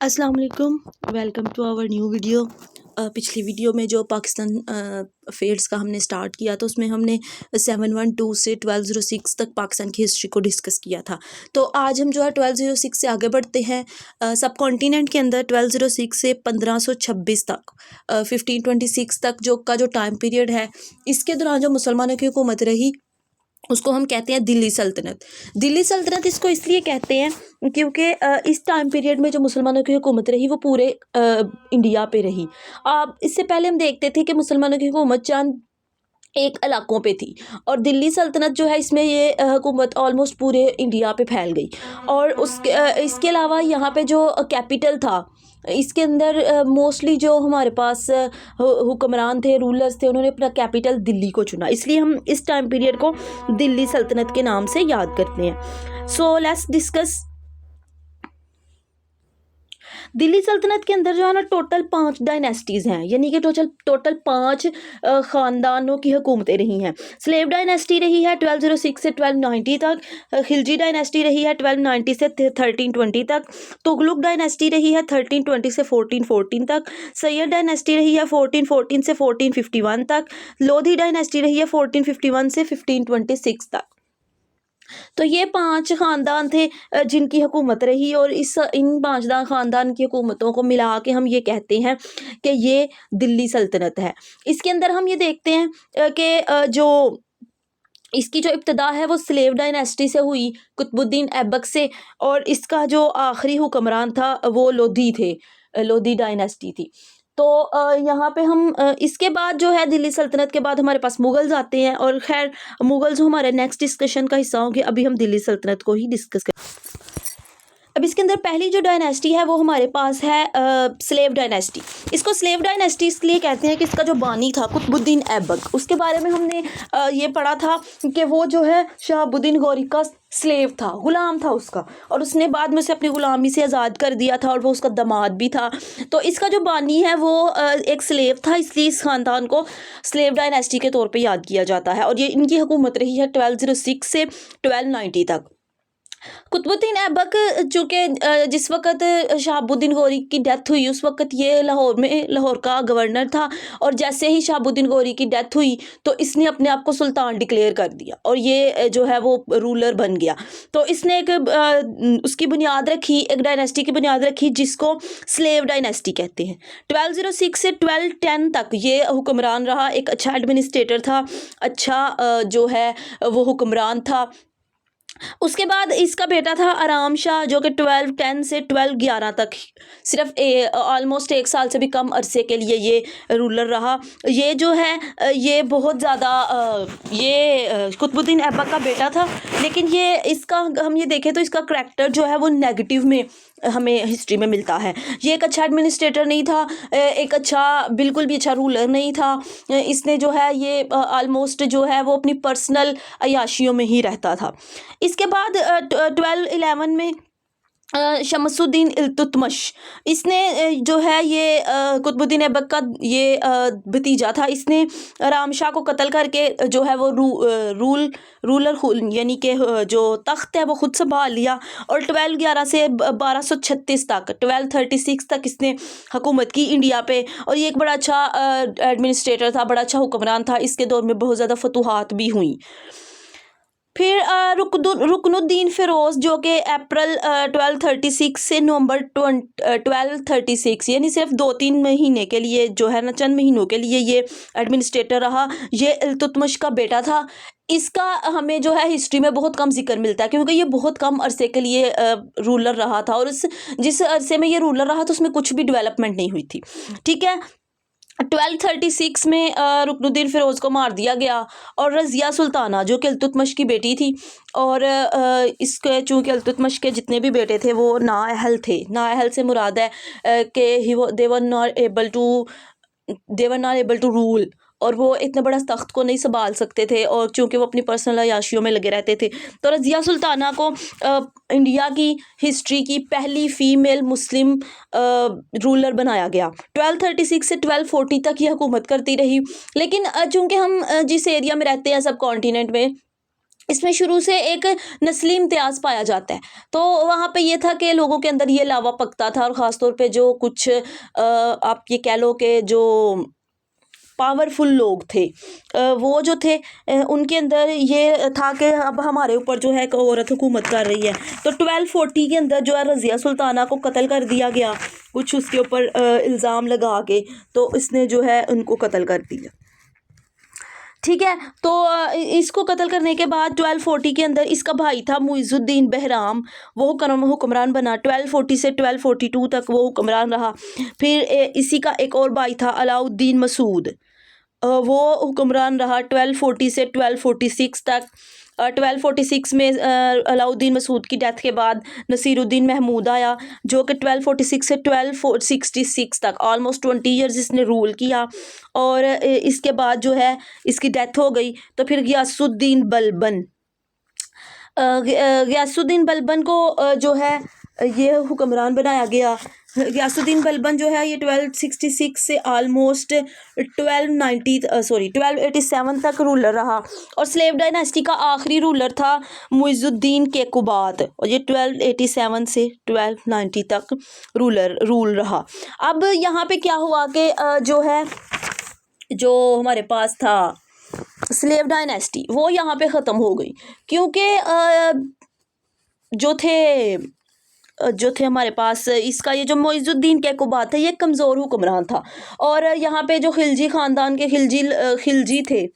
अस्सलाम वालेकुम, welcome to our new video. पिछली वीडियो में जो पाकिस्तान अफेयर्स का हमने स्टार्ट किया तो उसमें हमने 712 से 1206 तक पाकिस्तान की हिस्ट्री को डिस्कस किया था। तो आज हम जो है 1206 से आगे बढ़ते हैं। सब कॉन्टिनेंट के अंदर 1206 से 1526 तक 1526 तक जो टाइम पीरियड है, इसके दौरान जो मुसलमानों की हुकूमत रही उसको हम कहते हैं दिल्ली सल्तनत। दिल्ली सल्तनत इसको इसलिए कहते हैं क्योंकि इस टाइम पीरियड में जो मुसलमानों की हुकूमत रही वो पूरे इंडिया पे रही। अब इससे पहले हम देखते थे कि मुसलमानों की हुकूमत चंद एक इलाकों पे थी, और दिल्ली सल्तनत जो है इसमें ये हुकूमत ऑलमोस्ट पूरे इंडिया पे फैल गई। और इसके अलावा यहाँ पे जो कैपिटल था, इसके अंदर मोस्टली जो हमारे पास हुक्मरान थे, रूलर्स थे, उन्होंने अपना कैपिटल दिल्ली को चुना, इसलिए हम इस टाइम पीरियड को दिल्ली सल्तनत के नाम से याद करते हैं। So let's discuss. दिल्ली सल्तनत के अंदर जो है ना टोटल 5 डायनेस्टीज़ हैं, यानी कि टोटल 5 ख़ानदानों की हुकूमतें रही हैं। स्लेव डायनेस्टी रही है 1206 से 1290 तक। खिलजी डायनेस्टी रही है 1290 से 1320 तक। तुगलक डायनेस्टी रही है 1320 से 1414 तक। सैयद डायनेस्टी रही है 1414 से 1451 तक। लोधी डायनेस्टी रही है 1451 से 1526 तक। तो ये 5 ख़ानदान थे जिनकी हुकूमत रही, और इन 5 ख़ानदान की हुकूमतों को मिला के हम ये कहते हैं कि ये दिल्ली सल्तनत है। इसके अंदर हम ये देखते हैं कि जो इसकी जो इब्तिदा है वो स्लेव डायनेस्टी से हुई, कुतुबुद्दीन ऐबक से, और इसका जो आखिरी हुक्मरान था वो लोधी थे, लोधी डायनेस्टी थी। तो यहाँ पे हम इसके बाद जो है दिल्ली सल्तनत के बाद हमारे पास मुगल्स आते हैं, और खैर मुगल्स हमारे नेक्स्ट डिस्कशन का हिस्सा होंगे। अभी हम दिल्ली सल्तनत को ही डिस्कस करें। अब इसके अंदर पहली जो डायनेस्टी है वो हमारे पास है स्लेव डायनेस्टी। इसको स्लेव डायनेस्टी इसलिए कहते हैं कि इसका जो बानी था कुतुबुद्दीन ऐबक, उसके बारे में हमने ये पढ़ा था कि वो जो है शहाबुद्दीन गौरी का स्लेव था, गुलाम था उसका, और उसने बाद में उसे अपनी गुलामी से आज़ाद कर दिया था, और वो उसका दामाद भी था। तो इसका जो बानी है वो एक स्लेव था, इसलिए इस ख़ानदान को स्लेव डायनेस्टी के तौर पे याद किया जाता है। और ये इनकी हुकूमत रही है 1206 से 1290 तक। कुतुबुद्दीन ऐबक चूँकि जिस वक़्त शहाबुद्दीन गौरी की डेथ हुई उस वक़्त ये लाहौर का गवर्नर था, और जैसे ही शहाबुद्दीन गौरी की डेथ हुई तो इसने अपने आप को सुल्तान डिक्लेयर कर दिया, और ये जो है वो रूलर बन गया। तो इसने एक उसकी बुनियाद रखी, एक डायनेस्टी की बुनियाद रखी जिसको स्लेव डायनेस्टी कहते हैं। 1206 से 1210 तक ये हुक्मरान रहा, एक अच्छा एडमिनिस्ट्रेटर था, अच्छा जो है वो हुक्मरान था। उसके बाद इसका बेटा था आराम शाह, जो कि 1210 से 1211 तक सिर्फ ऑलमोस्ट 1 साल से भी कम अरसे के लिए ये रूलर रहा। ये जो है ये बहुत ज़्यादा ये कुतुबुद्दीन ऐबक का बेटा था, लेकिन ये इसका हम ये देखें तो इसका करैक्टर जो है वो नेगेटिव में हमें हिस्ट्री में मिलता है। ये एक अच्छा एडमिनिस्ट्रेटर नहीं था, एक अच्छा बिल्कुल भी अच्छा रूलर नहीं था। इसने जो है ये ऑलमोस्ट जो है वो अपनी पर्सनल अय्याशियों में ही रहता था। इसके बाद 1211 में शमसुद्दीन इल्तुतमिश, इसने जो है ये कुतुबुद्दीन ऐबक का ये भतीजा था। इसने आराम शाह को कत्ल करके जो है वो रूलर यानी कि जो तख्त है वो खुद संभाल लिया, और 1211 से 1236 तक 1236 तक इसने हुकूमत की इंडिया पे, और ये एक बड़ा अच्छा एडमिनिस्ट्रेटर था, बड़ा अच्छा हुक्मरान था। इसके दौर में बहुत ज़्यादा फतूहात भी हुई। फिर रुकनुद्दीन फ़िरोज़, जो कि अप्रैल 1236 से नवंबर 1236 यानी सिर्फ 2-3 महीने के लिए जो है ना, चंद महीनों के लिए ये एडमिनिस्ट्रेटर रहा। ये इल्तुतमिश का बेटा था। इसका हमें जो है हिस्ट्री में बहुत कम जिक्र मिलता है, क्योंकि ये बहुत कम अरसे के लिए रूलर रहा था, और जिस अरसे में ये रूलर रहा तो उसमें कुछ भी डेवलपमेंट नहीं हुई थी। ठीक है, 1236 में रुकनुद्दीन फ़िरोज़ को मार दिया गया, और रज़िया सुल्ताना जो कि इल्तुतमिश की बेटी थी, और इसके चूँकि इल्तुतमिश के जितने भी बेटे थे वो नाअहल थे। नाअहल से मुराद है कि they were not able to rule, और वो इतना बड़ा तख्त को नहीं संभाल सकते थे, और चूँकि वो अपनी पर्सनल अय्याशियों में लगे रहते थे, तो रज़िया सुल्ताना को इंडिया की हिस्ट्री की पहली फ़ीमेल मुस्लिम रूलर बनाया गया। 1236 से 1240 तक ये हुकूमत करती रही। लेकिन चूँकि हम जिस एरिया में रहते हैं सब कॉन्टिनेंट में, इसमें शुरू से एक नस्ली इम्तियाज़ पाया जाता है। तो वहाँ पे ये था कि लोगों के अंदर ये लावा पकता था, और ख़ास तौर पे जो कुछ आप ये कह लो कि जो पावरफुल लोग थे, वो जो थे, उनके अंदर ये था कि अब हमारे ऊपर जो है एक औरत हुकूमत कर रही है। तो 1240 के अंदर जो है रज़िया सुल्ताना को कत्ल कर दिया गया, कुछ उसके ऊपर इल्ज़ाम लगा के, तो इसने जो है उनको कत्ल कर दिया। ठीक है, तो इसको कत्ल करने के बाद 1240 के अंदर इसका भाई था मुइज़ुद्दीन बहराम, वो हुक्मरान बना। 1240 से 1242 तक वो हुक्मरान रहा। फिर इसी का एक और भाई था अलाउद्दीन मसूद, वो हुक्मरान रहा 1240 से 1246 तक। 1246 में अलाउद्दीन मसूद की डेथ के बाद नसीरुद्दीन महमूद आया, जो कि 1246 से 1266 तक ऑलमोस्ट 20 ईयर्स इसने रूल किया। और इसके बाद जो है इसकी डेथ हो गई। तो फिर गियासुद्दीन बलबन, गियासुद्दीन बलबन को जो है ये हुक्मरान बनाया गया। गियासुद्दीन बलबन जो है ये 1266 से ऑलमोस्ट 1287 तक रूलर रहा। और स्लेव डायनेस्टी का आखिरी रूलर था मुइज़ुद्दीन केकुबात, और ये 1287 से 1290 तक रूल रहा। अब यहाँ पे क्या हुआ कि जो है जो हमारे पास था स्लेव डायनेस्टी, वो यहाँ पे ख़त्म हो गई, क्योंकि जो थे हमारे पास इसका ये जो मुइज़ुद्दीन केकुबात है, ये कमज़ोर हुक्मरान था। और यहाँ पे जो खिलजी ख़ानदान के खिलजी थे,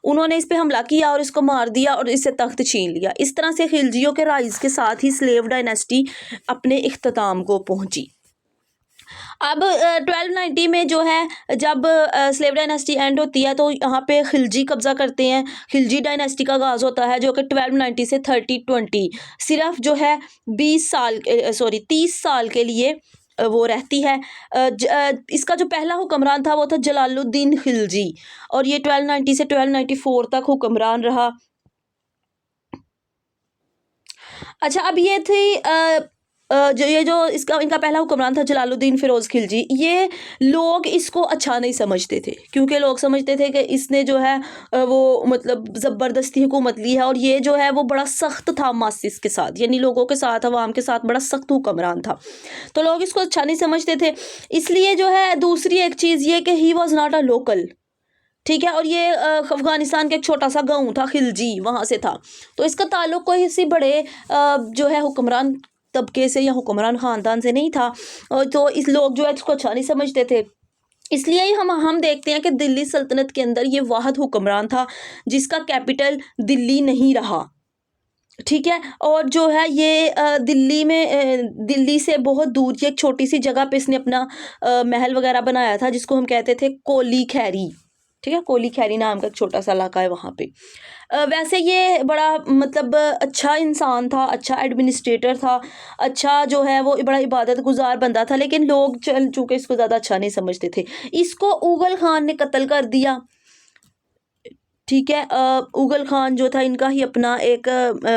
उन्होंने इस पे हमला किया और इसको मार दिया और इससे तख्त छीन लिया। इस तरह से खिलजियों के राइज़ के साथ ही स्लेव डायनेस्टी अपने इख्तिताम को पहुँची। अब 1290 में जो है जब स्लेव डायनेस्टी एंड होती है, तो यहाँ पे खिलजी कब्ज़ा करते हैं। खिलजी डायनेस्टी का आगाज़ होता है, जो कि 1290 से 3020 सिर्फ जो है 30 साल के लिए वो रहती है। इसका जो पहला हुक्मरान था वो था जलालुद्दीन खिलजी, और ये 1290 से 1294 तक हुक्मरान रहा। अच्छा, अब ये थी जो इनका पहला हुक्मरान था जलालुद्दीन फ़िरोज़ खिलजी। ये लोग इसको अच्छा नहीं समझते थे, क्योंकि लोग समझते थे कि इसने जो है वो मतलब ज़बरदस्ती हुकूमत ली है, और ये जो है वो बड़ा सख्त था मासिस के साथ, यानी लोगों के साथ, अवाम के साथ बड़ा सख्त हुक्मरान था। तो लोग इसको अच्छा नहीं समझते थे। इसलिए जो है दूसरी एक चीज़ ये कि he was not a local, ठीक है, और ये अफ़गानिस्तान का एक छोटा सा गाँव था खिलजी, वहाँ से था। तो इसका ताल्लुक़ कोई इसी बड़े जो है हुक्मरान तबके से या हुक्मरान ख़ानदान से नहीं था। और तो इस लोग जो है इसको अच्छा नहीं समझते थे। इसलिए ही हम देखते हैं कि दिल्ली सल्तनत के अंदर ये वाहिद हुक्मरान था जिसका कैपिटल दिल्ली नहीं रहा, ठीक है। और जो है ये दिल्ली से बहुत दूर की एक छोटी सी जगह पे इसने अपना महल वगैरह बनाया था, जिसको हम कहते थे कोली खैरी, ठीक है। कोली खैरी नाम का एक छोटा सा इलाका है वहाँ पे। वैसे ये बड़ा मतलब अच्छा इंसान था, अच्छा एडमिनिस्ट्रेटर था, अच्छा जो है वो बड़ा इबादत गुजार बंदा था, लेकिन लोग चूँकि इसको ज़्यादा अच्छा नहीं समझते थे। इसको उगल खान ने कत्ल कर दिया, ठीक है। उगल खान जो था इनका ही अपना एक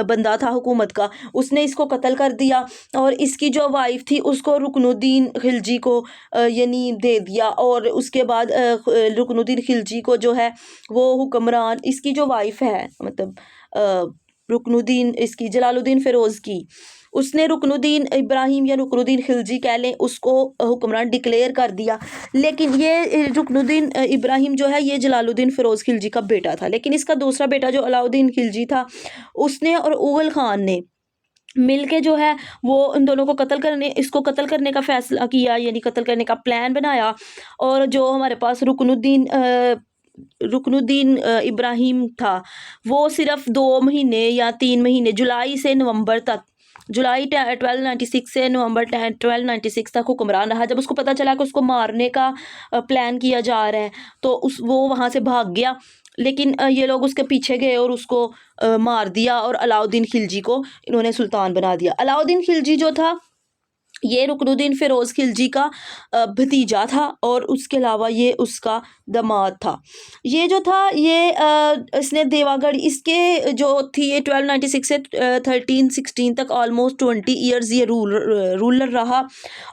बंदा था हुकूमत का, उसने इसको कत्ल कर दिया, और इसकी जो वाइफ थी उसको रुकनुद्दीन खिलजी को यानी दे दिया। और उसके बाद रुकनुद्दीन खिलजी को जो है वो हुक्मरान, इसकी जो वाइफ है मतलब रुकनुद्दीन, इसकी जलालुद्दीन फ़िरोज़ की, उसने रुकनुद्दीन इब्राहिम या रुकनुद्दीन खिलजी कह लें, उसको हुक्मरान डिक्लेयर कर दिया। लेकिन ये रुकनुद्दीन इब्राहिम जो है ये जलालुद्दीन फ़िरोज़ खिलजी का बेटा था। लेकिन इसका दूसरा बेटा जो अलाउद्दीन खिलजी था, उसने और उगल खान ने मिल के जो है वो इन दोनों को इसको कत्ल करने का फ़ैसला किया, यानी कत्ल करने का प्लान बनाया। और जो हमारे पास रुकनुद्दीन इब्राहिम था, वो सिर्फ 2 महीने या 3 महीने, जुलाई से नवंबर तक, जुलाई 1296 से नवंबर 1296 तक हुक्मरान रहा। जब उसको पता चला कि उसको मारने का प्लान किया जा रहा है, तो वो वहाँ से भाग गया। लेकिन ये लोग उसके पीछे गए और उसको मार दिया, और अलाउद्दीन खिलजी को इन्होंने सुल्तान बना दिया। अलाउद्दीन खिलजी जो था ये रुकनुद्दीन फ़िरोज़ खिलजी का भतीजा था और उसके अलावा ये उसका दामाद था। ये जो था ये इसने देवागढ़ इसके जो थी ये 1296 से 1316 तक ऑलमोस्ट 20 ईयर्स ये रूलर रहा।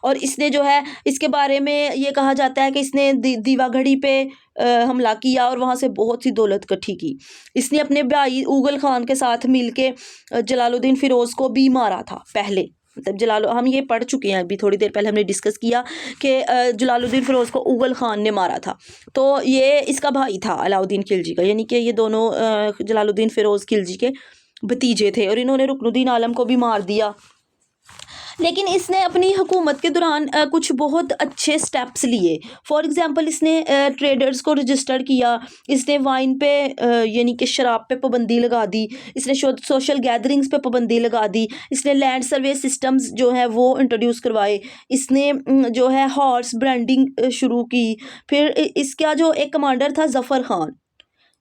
और इसने जो है इसके बारे में ये कहा जाता है कि इसने दीवागढ़ी पे हमला किया और वहाँ से बहुत सी दौलत इकट्ठी की। इसने अपने भाई उगल खान के साथ मिलके जलालुद्दीन फ़िरोज़ को भी मारा था पहले। मतलब हम ये पढ़ चुके हैं, अभी थोड़ी देर पहले हमने डिस्कस किया कि जलालुद्दीन फ़िरोज़ को उगल खान ने मारा था। तो ये इसका भाई था अलाउद्दीन खिलजी का, यानी कि ये दोनों जलालुद्दीन फ़िरोज़ खिलजी के भतीजे थे और इन्होंने रुकनुद्दीन आलम को भी मार दिया। लेकिन इसने अपनी हुकूमत के दौरान कुछ बहुत अच्छे स्टेप्स लिए। फॉर एग्ज़ाम्पल इसने ट्रेडर्स को रजिस्टर किया, इसने वाइन पे यानी कि शराब पे पाबंदी लगा दी, इसने सोशल गैदरिंग्स पे पाबंदी लगा दी, इसने लैंड सर्वे सिस्टम्स जो है वो इंट्रोड्यूस करवाए, इसने जो है हॉर्स ब्रांडिंग शुरू की। फिर इसका जो एक कमांडर था ज़फ़र खान,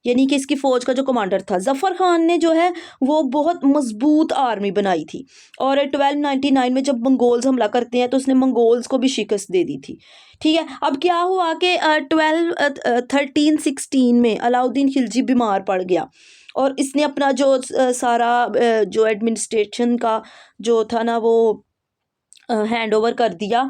यानी कि इसकी फ़ौज का जो कमांडर था ज़फ़र खान ने जो है वो बहुत मजबूत आर्मी बनाई थी। और 1299 में जब मंगोल्स हमला करते हैं तो उसने मंगोल्स को भी शिकस्त दे दी थी। ठीक है, अब क्या हुआ कि 1316 में अलाउद्दीन खिलजी बीमार पड़ गया और इसने अपना जो सारा जो एडमिनिस्ट्रेशन का जो था ना वो हैंड ओवर कर दिया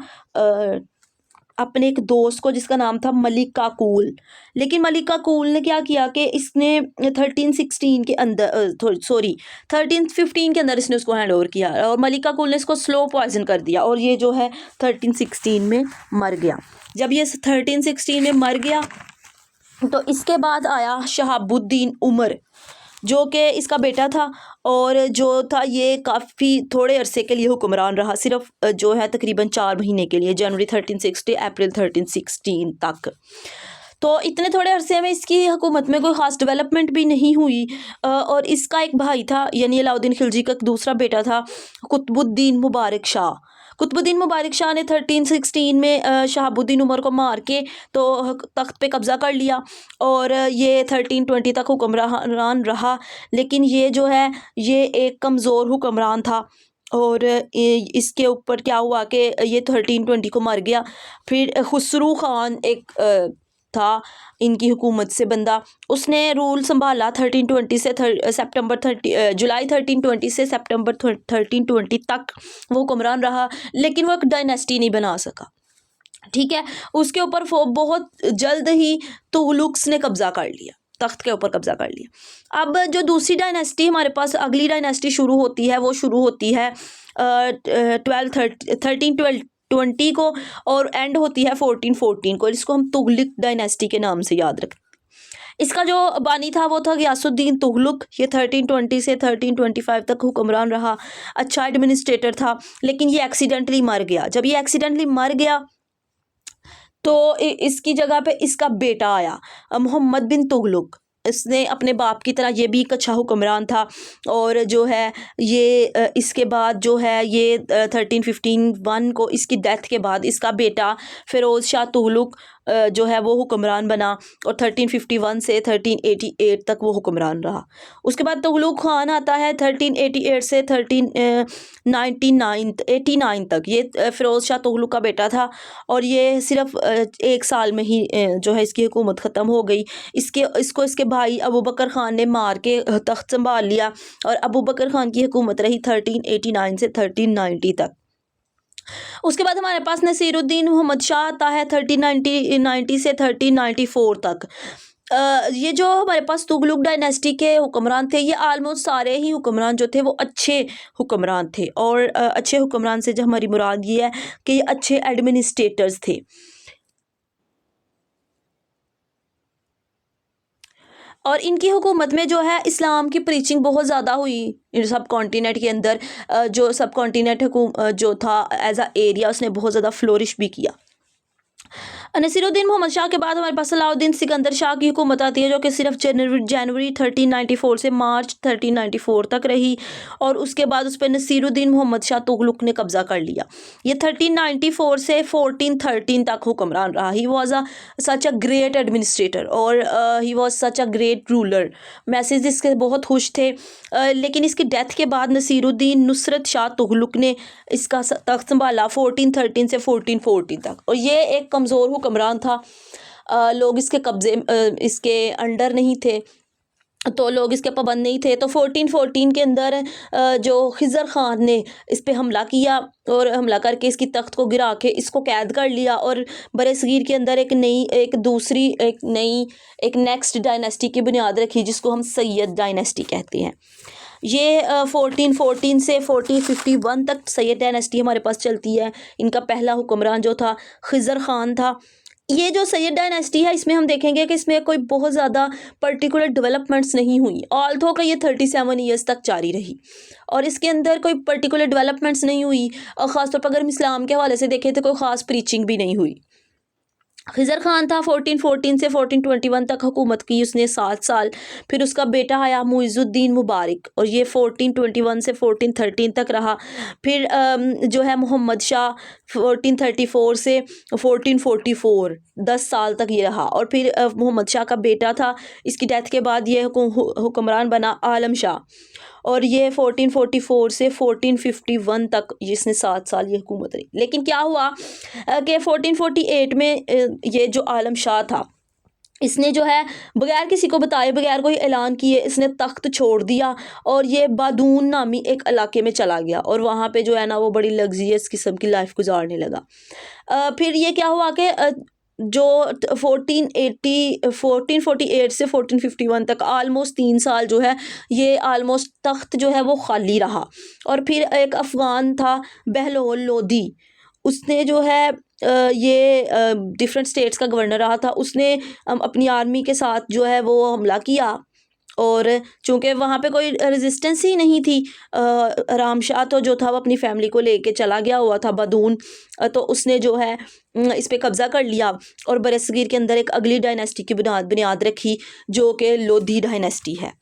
अपने एक दोस्त को जिसका नाम था मलिक काकूल। लेकिन मलिक काकूल ने क्या किया कि इसने 1316 के अंदर 1315 के अंदर इसने उसको हैंड ओवर किया और मलिक काकूल ने इसको स्लो पॉइजन कर दिया और ये जो है 1316 में मर गया। जब ये 1316 में मर गया तो इसके बाद आया शहाबुद्दीन उमर जो कि इसका बेटा था और जो था ये काफ़ी थोड़े अरसे के लिए हुक्मरान रहा, सिर्फ जो है तकरीबन 4 महीने के लिए, जनवरी 1360 अप्रैल 1316 तक। तो इतने थोड़े अरसे में इसकी हुकूमत में कोई ख़ास डेवलपमेंट भी नहीं हुई। और इसका एक भाई था यानी अलाउद्दीन खिलजी का दूसरा बेटा था कुतुबुद्दीन मुबारक शाह। कुतुबुद्दीन मुबारक शाह ने 1316 में शहाबुद्दीन उमर को मार के तो तख्त पे कब्ज़ा कर लिया और ये 1320 तक हुक्मरान रहा। लेकिन ये जो है ये एक कमज़ोर हुक्मरान था और इसके ऊपर क्या हुआ कि ये 1320 को मर गया। फिर खुसरू खान एक था इनकी हुकूमत से बंदा, उसने रूल संभाला 1320 से जुलाई 1320 से सितंबर 1320 तक वो हुक्मरान रहा, लेकिन वो एक डायनेस्टी नहीं बना सका। ठीक है, उसके ऊपर बहुत जल्द ही तुगलुक्स ने कब्ज़ा कर लिया, तख्त के ऊपर कब्ज़ा कर लिया। अब जो दूसरी डायनेस्टी हमारे पास अगली डायनेस्टी शुरू होती है वो शुरू होती है 1320 को और एंड होती है 1414 को। इसको हम तुगलक डायनेस्टी के नाम से याद रखते हैं। इसका जो बानी था वो था गियासुद्दीन तुगलक। ये 1320 से 1325 तक हुक्मरान रहा, अच्छा एडमिनिस्ट्रेटर था, लेकिन ये एक्सीडेंटली मर गया। जब ये एक्सीडेंटली मर गया तो इसकी जगह पे इसका बेटा आया मोहम्मद बिन तुगलक। इसने अपने बाप की तरह ये भी एक अच्छा हुक्मरान था और जो है ये इसके बाद जो है ये 1351 को इसकी डेथ के बाद इसका बेटा फ़िरोज़ शाह तुगलक जो है वो हुक्मरान बना और 1351 से 1388 तक वो हुक्मरान रहा। उसके बाद तुगलक खान आता है 1388 से 1389 तक। ये फ़िरोज़ शाह तुगलक का बेटा था और ये सिर्फ 1 साल में ही जो है इसकी हुकूमत ख़त्म हो गई। इसको इसके भाई अबू बकर ख़ान ने मार के तख्त संभाल लिया और अबू बकर ख़ान की हुकूमत रही 1389 से 1390 तक। उसके बाद हमारे पास नसीरुद्दीन मोहम्मद शाह आता है 1390 से 1394 तक। ये जो हमारे पास तुगलक डायनेस्टी के हुक्मरान थे ये आलमोस्ट सारे ही हुक्मरान जो थे वो अच्छे हुक्मरान थे और अच्छे हुक्मरान से जो हमारी मुराद ये है कि ये अच्छे एडमिनिस्ट्रेटर्स थे। और इनकी हुकूमत में जो है इस्लाम की प्रीचिंग बहुत ज़्यादा हुई सब कॉन्टिनेंट के अंदर। जो सब कॉन्टिनेंट जो था एज अ एरिया उसने बहुत ज़्यादा फ्लोरिश भी किया। नसीरुद्दीन मोहम्मद शाह के बाद हमारे पास सलाउद्दीन सिकंदर शाह की हुकूमत आती है, जो कि सिर्फ जनवरी 1394 से मार्च 1394 तक रही। और उसके बाद उस पर नसीरुद्दीन मोहम्मद शाह तुगलक ने कब्ज़ा कर लिया। ये 1394 से 1413 तक हुक्मरान रहा। He was a such a great administrator और he was such a great ruler. Message इसके बहुत खुश थे। लेकिन इसकी डेथ के बाद नसीरुद्दीन नुसरत शाह तुगलक ने इसका तख्त संभाला 1413 से 1440 तक, और ये एक कमज़ोर हुक्मरान था। लोग इसके कब्ज़े इसके अंडर नहीं थे, तो लोग इसके पाबंद नहीं थे। तो 1414 के अंदर जो खिज़र ख़ान ने इस पे हमला किया और हमला करके इसकी तख्त को गिरा के इसको कैद कर लिया, और बरे सगीर के अंदर एक नेक्स्ट डायनेस्टी की बुनियाद रखी, जिसको हम सैयद डायनेस्टी कहते हैं। ये 1414 से 1451 तक सैयद डायनेस्टी हमारे पास चलती है। इनका पहला हुक्मरान जो था खिज़र ख़ान था। ये जो सैयद डायनेस्टी है, इसमें हम देखेंगे कि इसमें कोई बहुत ज़्यादा पर्टिकुलर डेवलपमेंट्स नहीं हुई, ऑल्दो का ये 37 ईयर्स तक जारी रही, और इसके अंदर कोई पर्टिकुलर डेवलपमेंट्स नहीं हुई। और ख़ासतौर पर अगर हम इस्लाम के हवाले से देखें तो कोई ख़ास प्रीचिंग भी नहीं हुई। खिज़र ख़ान था, 1414 से 1421 तक हुकूमत की उसने 7 साल। फिर उसका बेटा आया मुइज़ुद्दीन मुबारक, और ये 1421 से 1413 तक रहा। फिर जो है मोहम्मद शाह 1434 से 1444 10 साल तक ये रहा। और फिर मोहम्मद शाह का बेटा था, इसकी डेथ के बाद ये हुक्मरान बना आलम शाह, और ये 1444 से 1451 तक इसने 7 साल ये हुकूमत रही। लेकिन क्या हुआ कि 1448 में ये जो आलम शाह था, इसने जो है बगैर किसी को बताए, बगैर कोई ऐलान किए, इसने तख्त छोड़ दिया और ये बादून नामी एक इलाके में चला गया, और वहाँ पे जो है ना वो बड़ी लग्जरियस किस्म की लाइफ गुजारने लगा। फिर ये क्या हुआ कि जो 1448 से 1451 तक ऑलमोस्ट 3 साल जो है ये ऑलमोस्ट तख्त जो है वो खाली रहा। और फिर एक अफ़गान था बहलोल लोदी, उसने जो है ये डिफरेंट स्टेट्स का गवर्नर रहा था। उसने अपनी आर्मी के साथ जो है वो हमला किया, और चूँकि वहाँ पे कोई रेजिस्टेंस ही नहीं थी, राम शाह तो जो था वो अपनी फैमिली को लेके चला गया हुआ था बदून, तो उसने जो है इस पे कब्ज़ा कर लिया, और बरसगीर के अंदर एक अगली डायनेस्टी की बुनियाद रखी, जो कि लोधी डायनेस्टी है।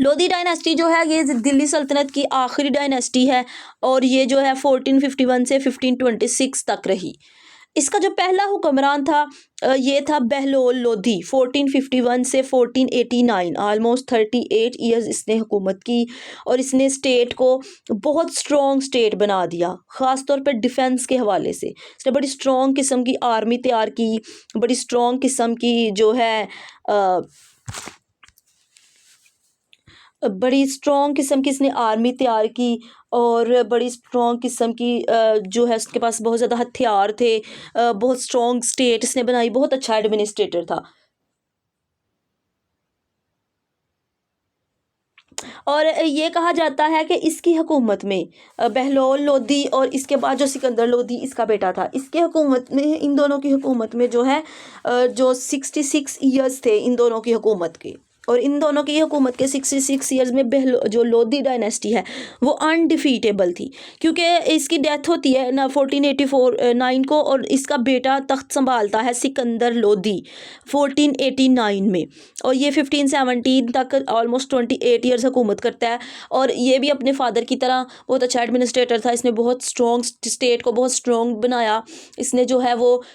लोधी डायनेस्टी जो है ये दिल्ली सल्तनत की आखिरी डायनेस्टी है, और ये जो है 1451 से 1526 तक रही। इसका जो पहला हुक्मरान था ये था बहलोल लोधी, 1451 से 1489, ऑलमोस्ट 38 ईयर्स इसने हुकूमत की, और इसने स्टेट को बहुत स्ट्रॉन्ग स्टेट बना दिया। ख़ास तौर पर डिफेंस के हवाले से इसने बड़ी स्ट्रॉन्ग किस्म की आर्मी तैयार की, बड़ी स्ट्रॉन्ग किस्म की जो है बड़ी स्ट्रॉन्ग किस्म की इसने आर्मी तैयार की, और बड़ी स्ट्रॉन्ग किस्म की जो है उसके पास बहुत ज़्यादा हथियार थे, बहुत स्ट्रॉन्ग स्टेट इसने बनाई, बहुत अच्छा एडमिनिस्ट्रेटर था। और ये कहा जाता है कि इसकी हुकूमत में बहलोल लोधी और इसके बाद जो सिकंदर लोधी इसका बेटा था, इसके हुकूमत में, इन दोनों की हुकूमत में जो है जो 66 ईयर्स थे इन दोनों की हुकूमत के, और इन दोनों की हुकूमत के 66 ईयर्स में जो लोधी डायनेस्टी है वो अनडिफीटेबल थी, क्योंकि इसकी डेथ होती है ना 1489 को, और इसका बेटा तख्त संभालता है सिकंदर लोधी 1489 में, और ये 1517 तक ऑलमोस्ट 28 ईयर्स हुकूमत करता है। और ये भी अपने फादर की तरह बहुत अच्छा एडमिनिस्ट्रेटर था। इसने बहुत स्ट्रॉन्ग स्टेट को बहुत स्ट्रॉन्ग बनाया। इसने जो है वो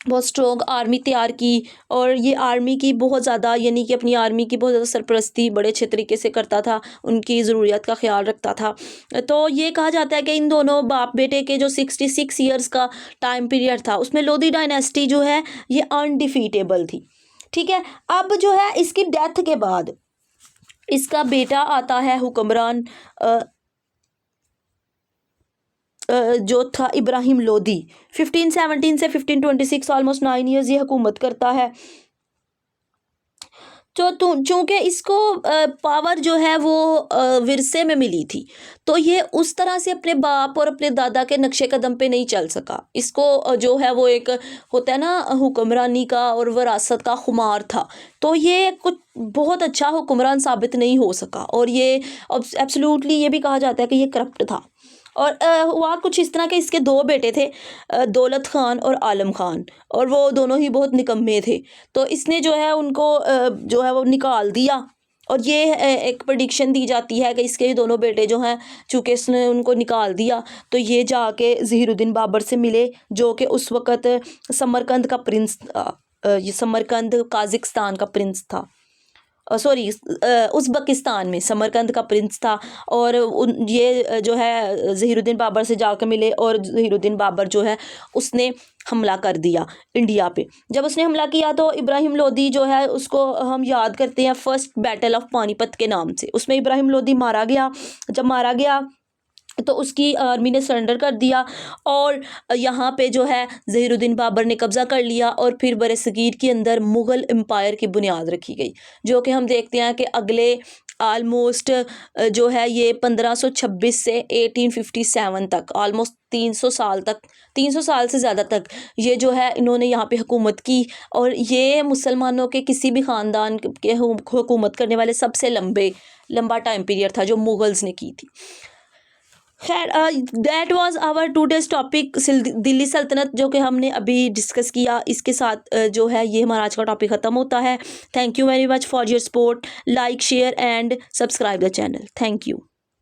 बहुत स्ट्रॉन्ग आर्मी तैयार की, और ये आर्मी की बहुत ज़्यादा, यानी कि अपनी आर्मी की बहुत ज़्यादा सरपरस्ती बड़े अच्छे तरीके से करता था, उनकी ज़रूरियात का ख्याल रखता था। तो ये कहा जाता है कि इन दोनों बाप बेटे के जो 66 ईयर्स का टाइम पीरियड था उसमें लोधी डायनेस्टी जो है ये अनडिफीटेबल थी। ठीक है, अब जो है इसकी डेथ के बाद इसका बेटा आता है हुक्मरान जो था इब्राहिम लोधी, 1517 से 1526, ऑलमोस्ट 9 ईयर्स ये हुकूमत करता है। तो चूँकि इसको पावर जो है वो विरसे में मिली थी, तो ये उस तरह से अपने बाप और अपने दादा के नक्शे कदम पे नहीं चल सका। इसको जो है वो एक होता है ना हुक्मरानी का और वरासत का खुमार था, तो ये कुछ बहुत अच्छा हुक्मरान साबित नहीं हो सका, और ये एब्सोल्युटली ये भी कहा जाता है कि ये करप्ट था। और हुआ कुछ इस तरह के, इसके दो बेटे थे, दौलत ख़ान और आलम ख़ान, और वो दोनों ही बहुत निकम्मे थे। तो इसने जो है उनको जो है वो निकाल दिया। और ये एक प्रेडिक्शन दी जाती है कि इसके ये दोनों बेटे जो हैं, चूँकि इसने उनको निकाल दिया, तो ये जाके ज़हीरुद्दीन बाबर से मिले, जो कि उस वक़्त समरकंद का प्रिंस था। ये समरकंद काज़िकिस्तान का प्रिंस था, सॉरी उज़्बेकिस्तान में समरकंद का प्रिंस था। और ये जो है ज़हीरुद्दीन बाबर से जाकर मिले, और ज़हीरुद्दीन बाबर जो है उसने हमला कर दिया इंडिया पे। जब उसने हमला किया तो इब्राहिम लोदी जो है उसको हम याद करते हैं फर्स्ट बैटल ऑफ पानीपत के नाम से। उसमें इब्राहिम लोदी मारा गया। जब मारा गया तो उसकी आर्मी ने सरेंडर कर दिया, और यहाँ पे जो है ज़हीरुद्दीन बाबर ने कब्ज़ा कर लिया, और फिर बरसगीर के अंदर मुग़ल एम्पायर की बुनियाद रखी गई, जो कि हम देखते हैं कि अगले आलमोस्ट जो है ये 1526 से 1857 तक, आलमोस्ट 300 साल तक, 300 साल से ज़्यादा तक ये जो है इन्होंने यहाँ पे हुकूमत की। और ये मुसलमानों के किसी भी ख़ानदान के हुकूमत करने वाले सबसे लंबा टाइम पीरियड था जो मुग़ल्स ने की थी। खैर, that was our today's topic Delhi सल्तनत, जो कि हमने अभी डिस्कस किया। इसके साथ जो है ये हमारा आज का टॉपिक ख़त्म होता है। Thank you very much for your support. Like, share and subscribe the channel. Thank you.